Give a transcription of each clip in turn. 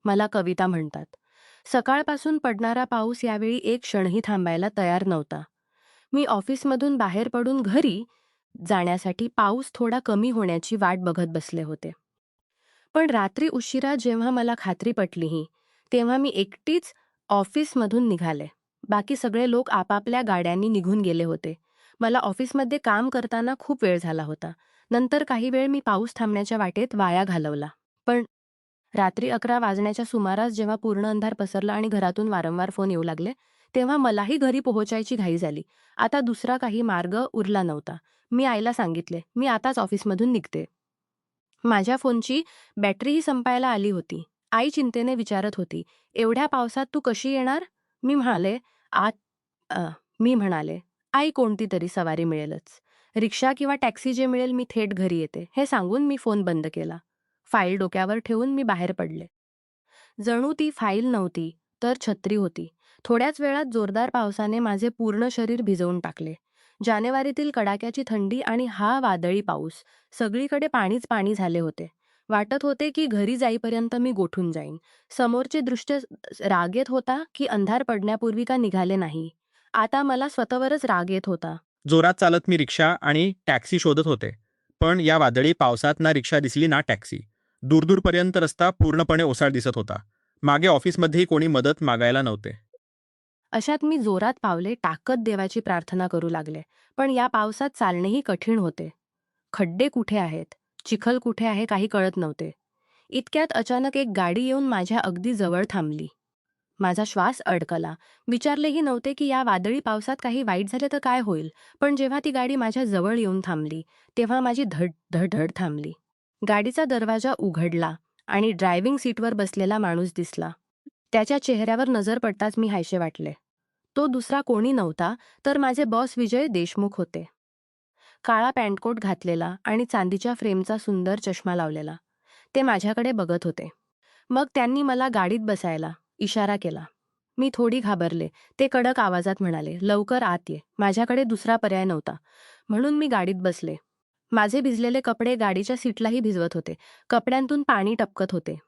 मला कविता म्हणतात. सकाळपासून पडणारा पाऊस यावेळी एक क्षणही थांबायला तयार नव्हता. मी ऑफिसमधून बाहेर पडून घरी जाण्यासाठी पाऊस थोडा कमी होण्याची वाट बघत बसले होते. पण रात्री उशिरा जेव्हा मला खात्री पटलीही, तेव्हा मी एकटीच ऑफिसमधून निघाले. बाकी सगळे लोक आपापल्या गाड्यांनी निघून गेले होते. मला ऑफिसमध्ये काम करताना खूप वेळ झाला होता. नंतर काही वेळ मी पाऊस थांबण्याच्या वाटेत वाया घालवला. पण रात्री 11 वाजण्याच्या सुमारास जेव्हा पूर्ण अंधार पसरला आणि घरातून वारंवार फोन येऊ लागले, तेव्हा मलाही घरी पोहोचायची घाई झाली. आता दुसरा काही मार्ग उरला नव्हता. मी आईला सांगितले, "मी आताच ऑफिसमधून निघते." माझ्या फोनची बॅटरीही संपायला आली होती. आई चिंतेने विचारत होती, "एवढ्या पावसात तू कशी येणार?" मी म्हणाले, "आत अ, मी म्हणाले, "आई, कोणती तरी सवारी मिळेलच. रिक्षा किंवा टॅक्सी जे मिळेल मी थेट घरी येते." हे सांगून मी फोन बंद केला. फाईल डोक्यावर ठेवून मी बाहेर पडले. जणू ती फाईल नव्हती, तर छत्री होती. थोड्याच वेळात जोरदार पावसाने माझे पूर्ण शरीर भिजवून टाकले. जानेवारीतील कडाक्याची थंडी आणि हा वादळी पाऊस, सगळीकडे पाणीच पाणी झाले होते. वाटत होते की घरी जाईपर्यंत मी गोठून जाईन. समोरचे दृश्य राग येत होता की अंधार पडण्यापूर्वी का निघाले नाही. आता मला स्वतःवरच राग येत होता. जोरात चालत मी रिक्षा आणि टॅक्सी शोधत होते. पण या वादळी पावसात ना रिक्षा दिसली ना टॅक्सी. दूरदूरपर्यंत रस्ता पूर्णपणे ओसाड दिसत होता. मागे ऑफिसमध्येही कोणी मदत मागायला नव्हते. अशात मी जोरात पावले टाकत देवाची प्रार्थना करू लागले. पण या पावसात चालणेही कठीण होते. खड्डे कुठे आहेत, चिखल कुठे आहे काही कळत नव्हते. इतक्यात अचानक एक गाडी येऊन माझ्या अगदी जवळ थांबली. माझा श्वास अडकला. विचारलेही नव्हते की या वादळी पावसात काही वाईट झाले तर काय होईल. पण जेव्हा ती गाडी माझ्या जवळ येऊन थांबली, तेव्हा माझी धड थांबली. गाडीचा दरवाजा उघडला आणि ड्रायव्हिंग सीटवर बसलेला माणूस दिसला. त्याच्या चेहऱ्यावर नजर पडताच मी हायसे वाटले. तो दुसरा कोणी नव्हता, तर माझे बॉस विजय देशमुख होते. काळा पॅन्टकोट घातलेला आणि चांदीच्या फ्रेमचा सुंदर चष्मा लावलेला. ते माझ्याकडे बघत होते. मग त्यांनी मला गाडीत बसायला इशारा केला. मी थोडी घाबरले. ते कडक आवाजात म्हणाले, "लवकर आत ये." माझ्याकडे दुसरा पर्याय नव्हता. म्हणून मी गाडीत बसले. माझे भिजलेले कपडे गाडीच्या सीटलाही भिजवत होते. कपड्यांतून पाणी टपकत होते.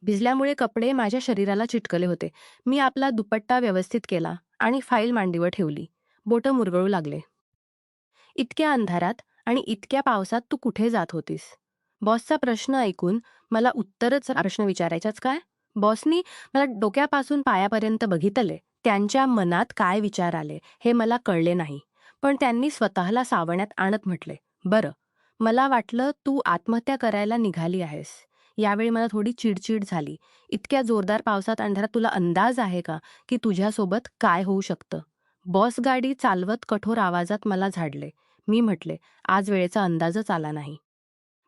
भिजल्यामुळे कपडे माझ्या शरीराला चिटकले होते. मी आपला दुपट्टा व्यवस्थित केला आणि फाईल मांडीवर ठेवली. बोटं मुरगळू लागले. "इतक्या अंधारात आणि इतक्या पावसात तू कुठे जात होतीस?" बॉसचा प्रश्न ऐकून मला उत्तरच प्रश्न विचारायचाच काय? बॉसनी मला डोक्यापासून पायापर्यंत बघितले. त्यांच्या मनात काय विचार आले हे मला कळले नाही. पण त्यांनी स्वतःला सावण्यात आणत म्हटले, "बरं, मला वाटलं तू आत्महत्या करायला निघाली आहेस." यावेळी मला थोडी चिडचिड झाली. "इतक्या जोरदार पावसात अंधारात तुला अंदाज आहे का की तुझ्यासोबत काय होऊ शकतं?" बॉस गाडी चालवत कठोर आवाजात मला झाडले. मी म्हटले, "आज वेळेचा अंदाजच आला नाही."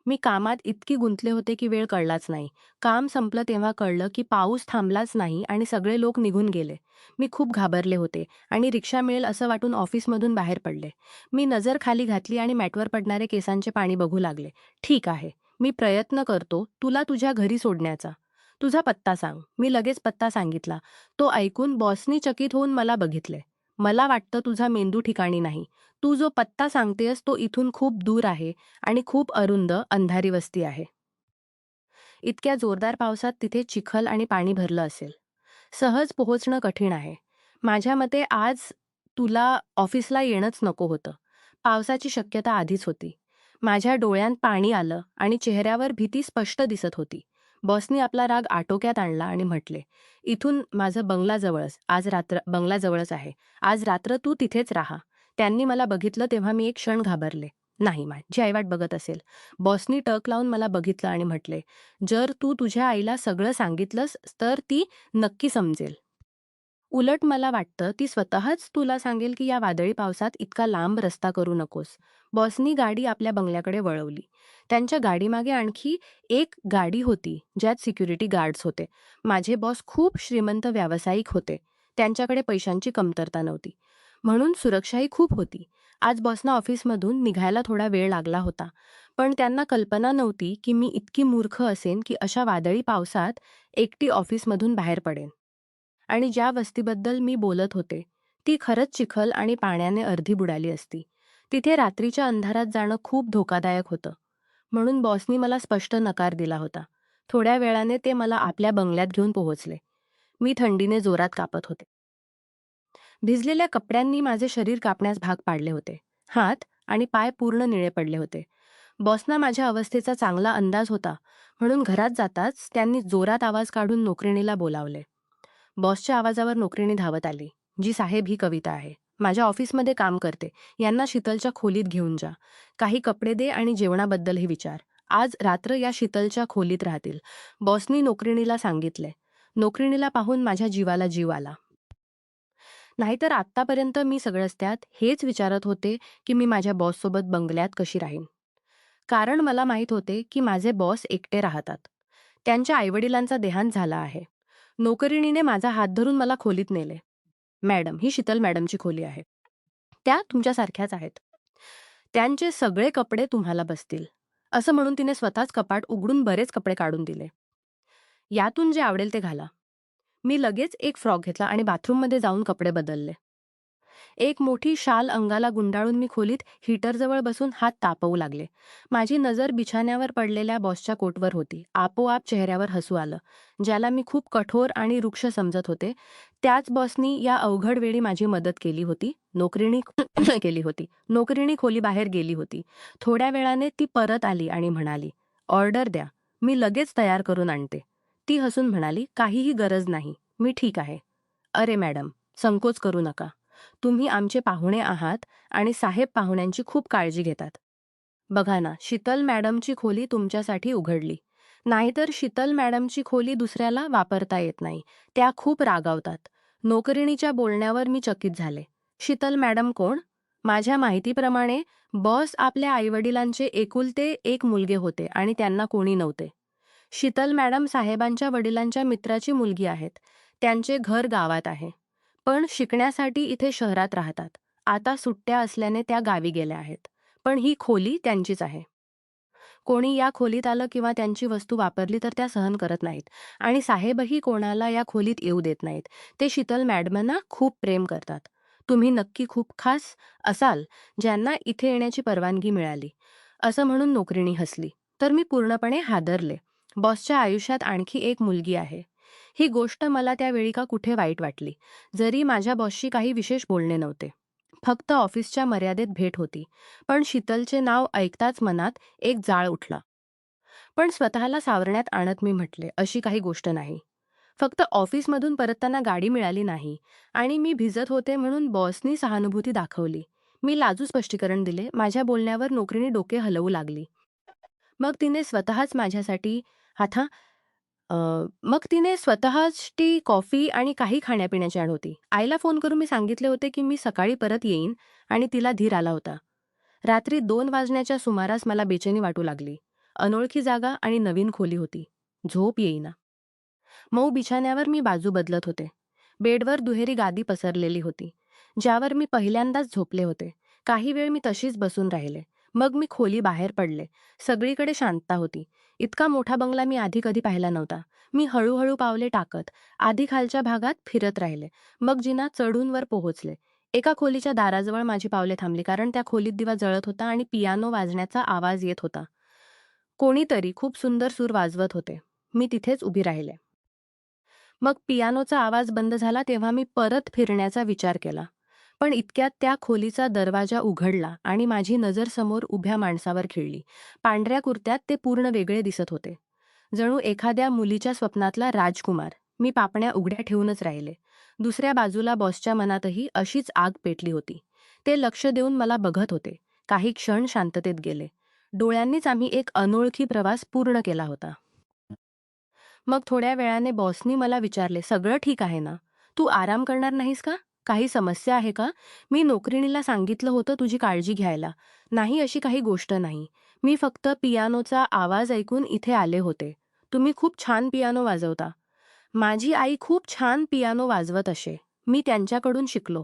मी कामात इतकी गुंतले होते की वेळ कळलाच नाही. काम संपलं तेव्हा कळलं की पाऊस थांबलाच नाही आणि सगळे लोक निघून गेले. मी खूप घाबरले होते आणि रिक्षा मिळेल असं वाटून ऑफिसमधून बाहेर पडले. मी नजर खाली घातली आणि मॅटवर पडणारे केसांचे पाणी बघू लागले. "ठीक आहे, मी प्रयत्न करतो तुला तुझ्या घरी सोडण्याचा. तुझा पत्ता सांग." मी लगेच पत्ता सांगितला. तो ऐकून बॉसनी चकित होऊन मला बघितले. "मला वाटतं तुझा मेंदू ठिकाणी नाही. तू जो पत्ता सांगतेस तो इथून खूप दूर आहे आणि खूप अरुंद अंधारी वस्ती आहे. इतक्या जोरदार पावसात तिथे चिखल आणि पाणी भरलं असेल. सहज पोहोचणं कठीण आहे. माझ्या मते आज तुला ऑफिसला येणंच नको होतं." पावसाची शक्यता आधीच होती. माझ्या डोळ्यांत पाणी आलं आणि चेहऱ्यावर भीती स्पष्ट दिसत होती. बॉसनी आपला राग आटोक्यात आणला आणि म्हटले, "इथून माझं बंगलाजवळच आहे. आज रात्र तू तिथेच राहा." त्यांनी मला बघितलं तेव्हा मी एक क्षण घाबरले. नाही, माझी आई वाट बघत असेल. बॉसनी टक लावून मला बघितलं आणि म्हटले, "जर तू तुझ्या आईला सगळं सांगितलंस तर ती नक्की समजेल. उलट मला वाटतं ती स्वतःच तुला सांगेल की या वादळी पावसात इतका लांब रस्ता करू नकोस." बॉसनी गाडी आपल्या बंगल्याकडे वळवली. त्यांच्या गाडीमागे आणखी एक गाडी होती ज्यात सिक्युरिटी गार्ड्स होते. माझे बॉस खूप श्रीमंत व्यावसायिक होते. त्यांच्याकडे पैशांची कमतरता नव्हती. म्हणून सुरक्षाही खूप होती. आज बॉसना ऑफिसमधून निघायला थोडा वेळ लागला होता. पण त्यांना कल्पना नव्हती की मी इतकी मूर्ख असेन की अशा वादळी पावसात एकटी ऑफिसमधून बाहेर पडेन. आणि ज्या वस्तीबद्दल मी बोलत होते, ती खरंच चिखल आणि पाण्याने अर्धी बुडाली असती. तिथे रात्रीच्या अंधारात जाणं खूप धोकादायक होतं. म्हणून बॉसनी मला स्पष्ट नकार दिला होता. थोड्या वेळाने ते मला आपल्या बंगल्यात घेऊन पोहोचले. मी थंडीने जोरात कापत होते. भिजलेल्या कपड्यांनी माझे शरीर कापण्यास भाग पाडले होते. हात आणि पाय पूर्ण निळे पडले होते. बॉसना माझ्या अवस्थेचा चांगला अंदाज होता, म्हणून घरात जाताच त्यांनी जोरात आवाज काढून नोकरिणीला बोलावले. बॉसच्या आवाजावर नोकरीणी धावत आली. जी साहेब, ही कविता आहे. माझ्या ऑफिसमध्ये काम करते. यांना शीतलच्या खोलीत घेऊन जा. काही कपडे दे आणि जेवणाबद्दलही विचार. आज रात्र या शीतलच्या खोलीत राहतील. बॉसनी नोकरिणीला सांगितले. नोकरिणीला पाहून माझ्या जीवाला जीव आला. नाहीतर आत्तापर्यंत मी सगळ्यात हेच विचारत होते की मी माझ्या बॉससोबत बंगल्यात कशी राहीन. कारण मला माहीत होते की माझे बॉस एकटे राहतात. त्यांच्या आईवडिलांचा देहांत झाला आहे. नोकरिणीने माझा हात धरून मला खोलीत नेले. मॅडम, ही शीतल मॅडमची खोली आहे. त्या तुमच्यासारख्याच आहेत. त्यांचे सगळे कपडे तुम्हाला बसतील. असं म्हणून तिने स्वतःच कपाट उघडून बरेच कपडे काढून दिले. यातून जे आवडेल ते घाला. मी लगेच एक फ्रॉक घेतला आणि बाथरूममध्ये जाऊन कपडे बदलले. एक मोठी शाल अंगाला गुंडाळून मी खोलीत हीटरजवळ बसून हात तापवू लागले. माझी नजर बिछाण्यावर पडलेल्या बॉसच्या कोटवर होती. आपोआप चेहऱ्यावर हसू आलं. ज्याला मी खूप कठोर आणि रुक्ष समजत होते, त्याच बॉसनी या अवघड वेळी माझी मदत केली होती. नोकरीणी केली होती. नोकरीणी खोलीबाहेर गेली होती. थोड्या वेळाने ती परत आली आणि म्हणाली, ऑर्डर द्या, मी लगेच तयार करून आणते. ती हसून म्हणाली, काहीही गरज नाही, मी ठीक आहे. अरे मॅडम, संकोच करू नका. तुम्ही आमचे पाहुणे आहात आणि साहेब पाहुण्यांची खूप काळजी घेतात. बघा ना, शीतल मॅडमची खोली तुमच्यासाठी उघडली. नाहीतर शीतल मॅडमची खोली दुसऱ्याला वापरता येत नाही. त्या खूप रागावतात. नोकरिणीच्या बोलण्यावर मी चकित झाले. शीतल मॅडम कोण? माझ्या माहितीप्रमाणे बॉस आपल्या आईवडिलांचे एकुलते एक मुलगे होते आणि त्यांना कोणी नव्हते. शीतल मॅडम साहेबांच्या वडिलांच्या मित्राची मुलगी आहेत. त्यांचे घर गावात आहे. पण शिकण्यासाठी इथे शहरात राहतात. आता सुट्ट्या असल्याने त्या गावी गेल्या आहेत. पण ही खोली त्यांचीच आहे. कोणी या खोलीत आलं किंवा त्यांची वस्तू वापरली तर त्या सहन करत नाहीत. आणि साहेबही कोणाला या खोलीत येऊ देत नाहीत. ते शीतल मॅडमांना खूप प्रेम करतात. तुम्ही नक्की खूप खास असाल ज्यांना इथे येण्याची परवानगी मिळाली. असं म्हणून नोकरीणी हसली. तर मी पूर्णपणे हादरले. बॉसच्या आयुष्यात आणखी एक मुलगी आहे. ही गोष्ट मला त्यावेळी का कुठे वाईट वाटली. जरी माझ्या बॉसशी काही विशेष बोलणे नव्हते. फक्त ऑफिसच्या मर्यादेत भेट होती. पण शीतलचे नाव ऐकताच मनात एक जाळ उठला. पण स्वतःला सावरण्यात आणत मी म्हटले, अशी काही गोष्ट नाही. फक्त ऑफिसमधून परतताना गाडी मिळाली नाही आणि मी भिजत होते म्हणून बॉसनी सहानुभूती दाखवली. मी लाजून स्पष्टीकरण दिले. माझ्या बोलण्यावर नोकरीने डोके हलवू लागली. मग तिने स्वतःच माझ्यासाठी हाथा अ, मग तिने स्वतःची कॉफी आणि काही खाण्यापिण्याची आणली होती. आईला फोन करून मी सांगितले होते की मी सकाळी परत येईन आणि तिला धीर आला होता. रात्री 2 वाजण्याच्या सुमारास मला बेचैनी वाटू लागली. अनोळखी जागा आणि नवीन खोली होती. झोप येईना. मऊ बिछाण्यावर मी बाजू बदलत होते. बेडवर दुहेरी गादी पसरलेली होती, ज्यावर मी पहिल्यांदाच झोपले होते. काही वेळ मी तशीच बसून राहिले. मग मी खोली बाहेर पडले. सगळीकडे शांतता होती. इतका मोठा बंगला मी आधी कधी पाहिला नव्हता. मी हळूहळू पावले टाकत आधी खालच्या भागात फिरत राहिले. मग जिना चढून वर पोहोचले. एका खोलीच्या दाराजवळ माझी पावले थांबली, कारण त्या खोलीत दिवा जळत होता आणि पियानो वाजण्याचा आवाज येत होता. कोणीतरी खूप सुंदर सूर वाजवत होते. मी तिथेच उभी राहिले. मग पियानोचा आवाज बंद झाला तेव्हा मी परत फिरण्याचा विचार केला. पण इतक्यात त्या खोलीचा दरवाजा उघडला आणि माझी नजर समोर उभ्या माणसावर खिळली. पांढऱ्या कुर्त्यात ते पूर्ण वेगळे दिसत होते. जणू एखाद्या मुलीच्या स्वप्नातला राजकुमार. मी पापण्या उघड्या ठेवूनच राहिले. दुसऱ्या बाजूला बॉसच्या मनातही अशीच आग पेटली होती. ते लक्ष देऊन मला बघत होते. काही क्षण शांततेत गेले. डोळ्यांनीच आम्ही एक अनोळखी प्रवास पूर्ण केला होता. मग थोड्या वेळाने बॉसनी मला विचारले, सगळं ठीक आहे ना? तू आराम करणार नाहीस का? काही समस्या आहे का? मी नोकरिणीला सांगितलं होतं तुझी काळजी घ्यायला. नाही, अशी काही गोष्ट नाही. मी फक्त पियानोचा आवाज ऐकून इथे आले होते. तुम्ही खूप छान पियानो वाजवता. माझी आई खूप छान पियानो वाजवत असे. मी त्यांच्याकडून शिकलो.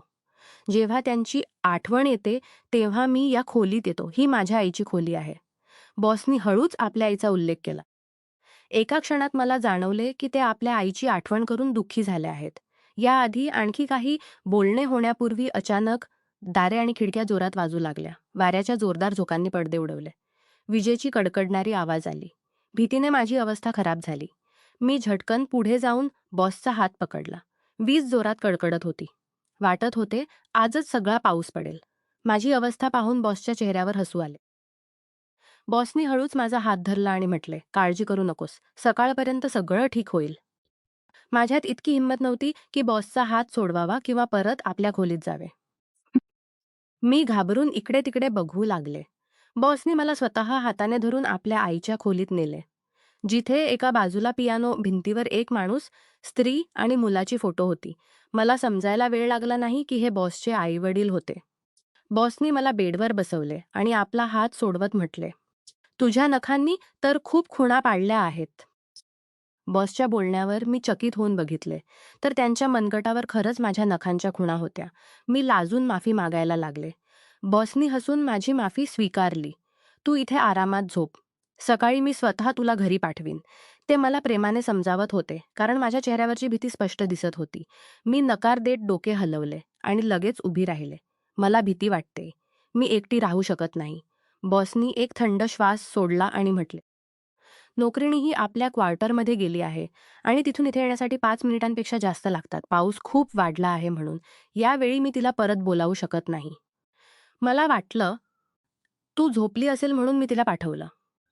जेव्हा त्यांची आठवण येते तेव्हा मी या खोलीत येतो. ही माझ्या आईची खोली आहे. बॉसनी हळूच आपल्या आईचा उल्लेख केला. एका क्षणात मला जाणवले की ते आपल्या आईची आठवण करून दुःखी झाले आहेत. याआधी आणखी काही बोलणे होण्यापूर्वी अचानक दारे आणि खिडक्या जोरात वाजू लागल्या. वाऱ्याच्या जोरदार झोकांनी पडदे उडवले. विजेची कडकडणारी आवाज आली. भीतीने माझी अवस्था खराब झाली. मी झटकन पुढे जाऊन बॉसचा हात पकडला. वीज जोरात कडकडत होती. वाटत होते आजच सगळा पाऊस पडेल. माझी अवस्था पाहून बॉसच्या चेहऱ्यावर हसू आले. बॉसनी हळूच माझा हात धरला आणि म्हटले, काळजी करू नकोस, सकाळपर्यंत सगळं ठीक होईल. माझ्यात इतकी हिंमत नव्हती की बॉसचा हात सोडवावा किंवा परत आपल्या खोलीत जावे. मी घाबरून इकडे तिकडे बघू लागले. बॉसनी मला स्वतः हाताने धरून आपल्या आईच्या खोलीत नेले, जिथे एका बाजूला पियानो, भिंतीवर एक माणूस, स्त्री आणि मुलाची फोटो होती. मला समजायला वेळ लागला नाही की हे बॉसचे आई वडील होते. बॉसनी मला बेडवर बसवले आणि आपला हात सोडवत म्हटले, तुझ्या नखांनी तर खूप खुणा पाडल्या आहेत. बॉसच्या बोलण्यावर मी चकित होऊन बघितले, तर त्यांच्या मनगटावर खरंच माझ्या नखांच्या खुणा होत्या. मी लाजून माफी मागायला लागले. बॉसनी हसून माझी माफी स्वीकारली. तू इथे आरामात झोप. सकाळी मी स्वतः तुला घरी पाठवीन. ते मला प्रेमाने समजावत होते, कारण माझ्या चेहऱ्यावरची भीती स्पष्ट दिसत होती. मी नकार देत डोके हलवले आणि लगेच उभी राहिले. मला भीती वाटते. मी एकटी राहू शकत नाही. बॉसनी एक थंड श्वास सोडला आणि म्हटले, नोकरीणीही आपल्या क्वार्टरमध्ये गेली आहे आणि तिथून इथे येण्यासाठी 5 मिनिटांपेक्षा जास्त लागतात. पाऊस खूप वाढला आहे म्हणून. यावेळी मी तिला परत बोलावू शकत नाही. मला वाटलं, तू झोपली असेल म्हणून मी तिला पाठवलं.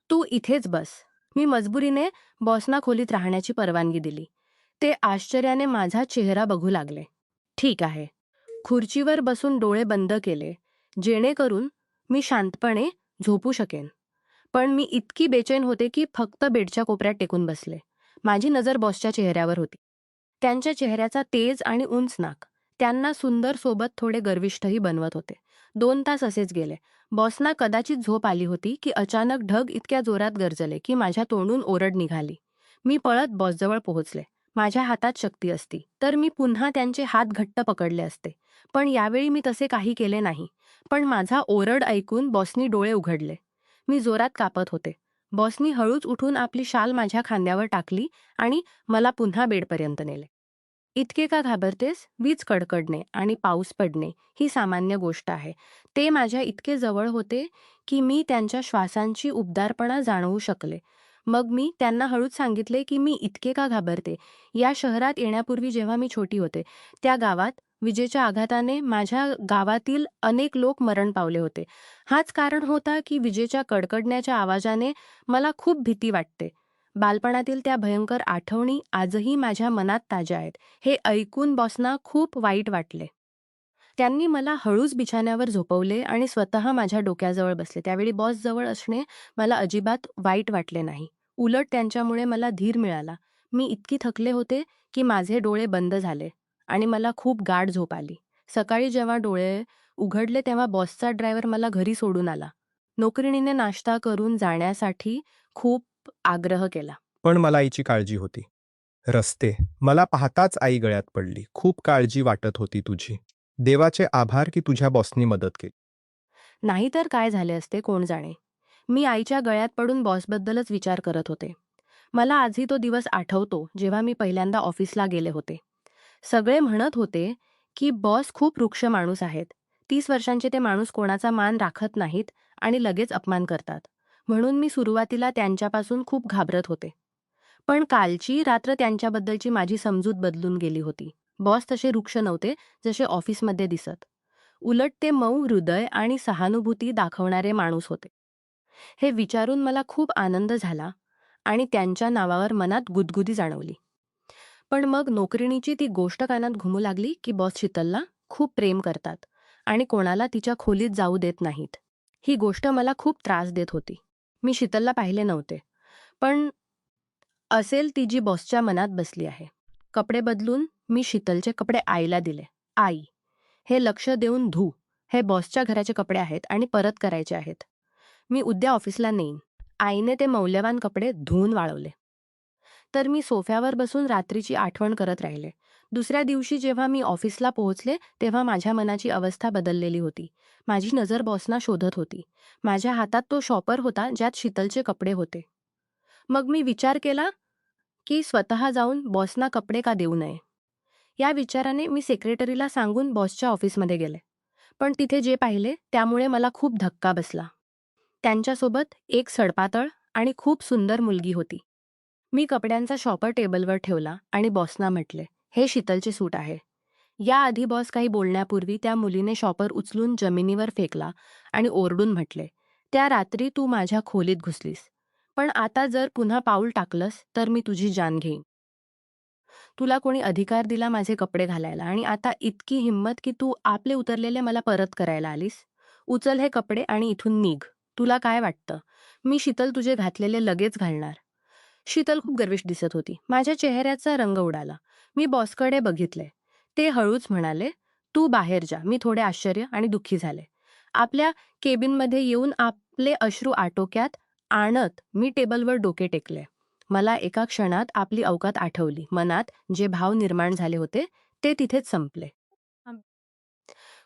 तू इथेच बस. मी मजबुरीने बॉसना खोलीत राहण्याची परवानगी दिली. ते आश्चर्याने माझा चेहरा बघू लागले. ठीक आहे. खुर्चीवर बसून डोळे बंद केले, जेणेकरून मी शांतपणे झोपू शकेन. पण मी इतकी बेचैन होते की फक्त बेडच्या कोपऱ्यात टेकून बसले. माझी नजर बॉसच्या चेहऱ्यावर होती. त्यांच्या चेहऱ्याचा तेज आणि उंच नाक त्यांना सुंदर सोबत थोडे गर्विष्ठही बनवत होते. 2 तास असेच गेले. बॉसना कदाचित झोप आली होती की अचानक ढग इतक्या जोरात गरजले की माझ्या तोंडून ओरड निघाली. मी पळत बॉसजवळ पोहोचले. माझ्या हातात शक्ती असती तर मी पुन्हा त्यांचे हात घट्ट पकडले असते. पण यावेळी मी तसे काही केले नाही. पण माझा ओरड ऐकून बॉसनी डोळे उघडले. मी जोरात कापत होते. बॉसनी हळूच उठून आपली शाल माझ्या खांद्यावर टाकली आणि मला पुन्हा बेडपर्यंत नेले. इतके का घाबरतेस? वीज कडकडणे आणि पाऊस पडणे ही सामान्य गोष्ट आहे. ते माझ्या इतके जवळ होते की मी त्यांच्या श्वासांची उबदारपणा जाणवू शकले. मग मी त्यांना हळूच सांगितले की मी इतके का घाबरते. या शहरात येण्यापूर्वी जेव्हा मी छोटी होते, त्या गावात विजेच्या आघाताने माझ्या गावातील अनेक लोक मरण पावले होते. हाच कारण होता की विजेच्या कडकडण्याच्या आवाजाने मला खूप भीती वाटते. बालपणातील त्या भयंकर आठवणी आजही माझ्या मनात ताज्या आहेत. हे ऐकून बॉसना खूप वाईट वाटले. त्यांनी मला हळूच बिछाण्यावर झोपवले आणि स्वतः माझ्या डोक्याजवळ बसले. त्यावेळी बॉस जवळ असणे मला अजिबात वाईट वाटले नाही. उलट त्यांच्यामुळे मला धीर मिळाला. मी इतकी थकले होते की माझे डोळे बंद झाले आणि मला खूप गाढ झोप आली. सकाळी जेव्हा डोळे उघडले तेव्हा बॉसचा ड्रायव्हर मला घरी सोडून आला. नोकरीणीने नाश्ता करून जाण्यासाठी खूप आग्रह केला. पण मला आईची काळजी होती. रस्ते मला पाहताच आई गळ्यात पडली. खूप काळजी वाटत होती तुझी. देवाचे आभार की तुझ्या बॉसनी मदत केली. नाहीतर काय झाले असते कोण जाणे. मी आईच्या गळ्यात पडून बॉसबद्दलच विचार करत होते. मला आजही तो दिवस आठवतो जेव्हा मी पहिल्यांदा ऑफिसला गेले होते. सगळे म्हणत होते की बॉस खूप रुक्ष माणूस आहेत. 30 वर्षांचे ते माणूस कोणाचा मान राखत नाहीत आणि लगेच अपमान करतात. म्हणून मी सुरुवातीला त्यांच्यापासून खूप घाबरत होते. पण कालची रात्र त्यांच्याबद्दलची माझी समजूत बदलून गेली होती. बॉस तसे रुक्ष नव्हते जसे ऑफिसमध्ये दिसत. उलट ते मऊ हृदय आणि सहानुभूती दाखवणारे माणूस होते. हे विचारून मला खूप आनंद झाला आणि त्यांच्या नावावर मनात गुदगुदी जाणवली. पण मग नोकरीणीची ती गोष्ट कानात घुमू लागली की बॉस शीतलला खूप प्रेम करतात आणि कोणाला तिच्या खोलीत जाऊ देत नाहीत. ही गोष्ट मला खूप त्रास देत होती. मी शीतलला पाहिले नव्हते, पण असेल ती जी बॉसच्या मनात बसली आहे. कपडे बदलून मी शीतलचे कपडे आईला दिले. आई, हे लक्ष देऊन धू. हे बॉसच्या घराचे कपडे आहेत आणि परत करायचे आहेत. मी उद्या ऑफिसला नेईन. आईने ते मौल्यवान कपडे धुवून वाळवले. तर मी सोफ्यावर बसून रात्रीची आठवण करत राहिले. दुसऱ्या दिवशी जेव्हा मी ऑफिसला पोहोचले तेव्हा माझ्या मनाची अवस्था बदललेली होती. माझी नजर बॉसना शोधत होती. माझ्या हातात तो शॉपर होता ज्यात शीतलचे कपडे होते. मग मी विचार केला की स्वतः जाऊन बॉसना कपडे का देऊ नये. या विचाराने मी सेक्रेटरीला सांगून बॉसच्या ऑफिसमध्ये गेले. पण तिथे जे पाहिले त्यामुळे मला खूप धक्का बसला. त्यांच्यासोबत एक सडपातळ आणि खूप सुंदर मुलगी होती. मी कपड्यांचा शॉपर टेबलवर ठेवला आणि बॉसना म्हटले, हे शीतलचे सूट आहे. याआधी बॉस काही बोलण्यापूर्वी त्या मुलीने शॉपर उचलून जमिनीवर फेकला आणि ओरडून म्हटले, त्या रात्री तू माझ्या खोलीत घुसलीस. पण आता जर पुन्हा पाऊल टाकलंस तर मी तुझी जान घेईन. तुला कोणी अधिकार दिला माझे कपडे घालायला आणि आता इतकी हिंमत की तू आपले उतरलेले मला परत करायला आलीस? उचल हे कपडे आणि इथून निघ. तुला काय वाटतं? मी शीतल तुझे घातलेले लगेच घालणार. शीतल खूप गर्विष्ठ दिसत होती. माझ्या चेहऱ्याचा रंग उडाला. मी बॉसकडे बघितले. ते हळूच म्हणाले, तू बाहेर जा. मी थोडे आश्चर्य आणि दुःखी झाले. आपल्या केबिनमध्ये येऊन आपले अश्रू आटोक्यात आणत मी टेबलवर डोके टेकले. मला एका क्षणात आपली अवकात आठवली. मनात जे भाव निर्माण झाले होते ते तिथेच संपले.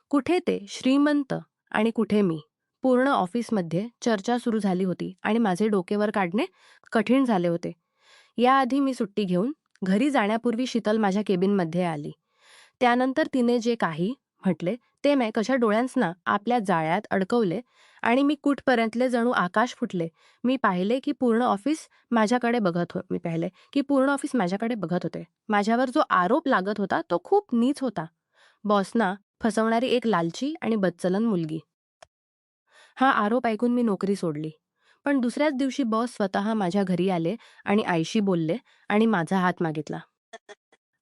कुठे ते श्रीमंत आणि कुठे मी. पूर्ण ऑफिसमध्ये चर्चा सुरू झाली होती आणि माझे डोकेवर काढणे कठीण झाले होते. याआधी मी सुट्टी घेऊन घरी जाण्यापूर्वी शीतल माझ्या केबिनमध्ये आली. त्यानंतर तिने जे काही म्हटले ते मी कशा डोळ्यांसना आपल्या जाळ्यात अडकवले आणि मी कुठपर्यंतले जणू आकाश फुटले. मी पाहिले की पूर्ण ऑफिस माझ्याकडे बघत होते. माझ्यावर जो आरोप लागत होता तो खूप नीच होता. बॉसना फसवणारी एक लालची आणि बदचलन मुलगी. हा आरोप ऐकून मी नोकरी सोडली. पण दुसऱ्याच दिवशी बॉस स्वतः माझ्या घरी आले आणि आईशी बोलले आणि माझा हात मागितला.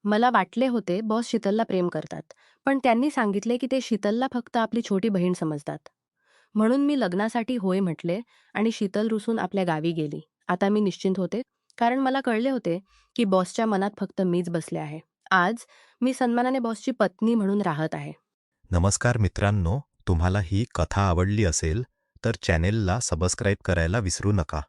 मला वाटले होते बॉस शीतलला प्रेम करतात, पण त्यांनी सांगितले की ते शीतलला फक्त आपली छोटी बहीण समजतात. म्हणून मी लग्नासाठी होय म्हटले आणि शीतल रुसून आपल्या गावी गेली. आता मी निश्चिंत होते, कारण मला कळले होते की बॉसच्या मनात फक्त मीच बसले आहे. आज मी सन्मानाने बॉसची पत्नी म्हणून राहत आहे. नमस्कार मित्रांनो, तुम्हाला ही कथा आवडली असेल तर चॅनेलला सबस्क्राईब करायला विसरू नका.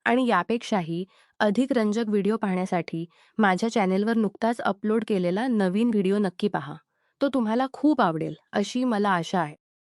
आणि यापेक्षाही अधिक रंजक व्हिडिओ पाहण्यासाठी माझ्या चॅनेलवर नुकताच अपलोड केलेला नवीन व्हिडिओ नक्की पहा. तो तुम्हाला खूप आवडेल अशी मला आशा आहे.